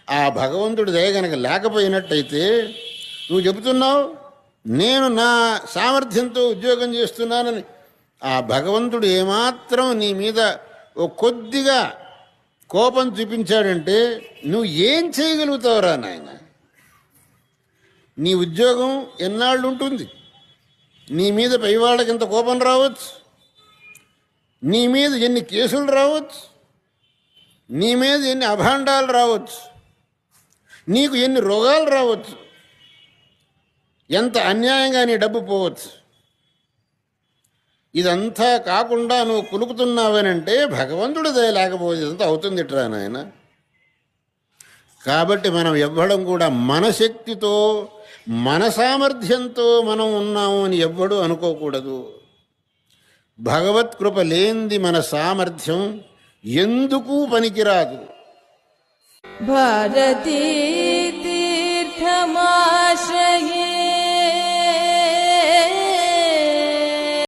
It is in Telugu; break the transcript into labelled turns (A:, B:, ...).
A: ఆ భగవంతుడి దయ గనక లేకపోయినట్టయితే నువ్వు చెబుతున్నావు నేను నా సామర్థ్యంతో ఉద్యోగం చేస్తున్నానని. ఆ భగవంతుడు ఏమాత్రం నీ మీద ఓ కొద్దిగా కోపం చూపించాడంటే నువ్వు ఏం చేయగలుగుతావురా నాయన? నీ ఉద్యోగం ఎన్నాళ్ళు ఉంటుంది? నీ మీద పైవాళ్ళకి ఇంత కోపం రావచ్చు, నీ మీద ఎన్ని కేసులు రావచ్చు, నీ మీద ఎన్ని అభాండాలు రావచ్చు, నీకు ఎన్ని రోగాలు రావచ్చు, ఎంత అన్యాయంగా నీ డబ్బు పోవచ్చు. ఇదంతా కాకుండా నువ్వు కులుకుతున్నావనంటే భగవంతుడి దయ లేకపోతే ఇదంతా అవుతుంది ఇట్రా నాయన. కాబట్టి మనం ఎవ్వడం కూడా మన శక్తితో మన సామర్థ్యంతో మనం ఉన్నాము అని ఎవ్వడూ అనుకోకూడదు. భగవత్కృప లేనిది మన సామర్థ్యం ఎందుకు పనికిరాదు.
B: భారతీ తీర్థమా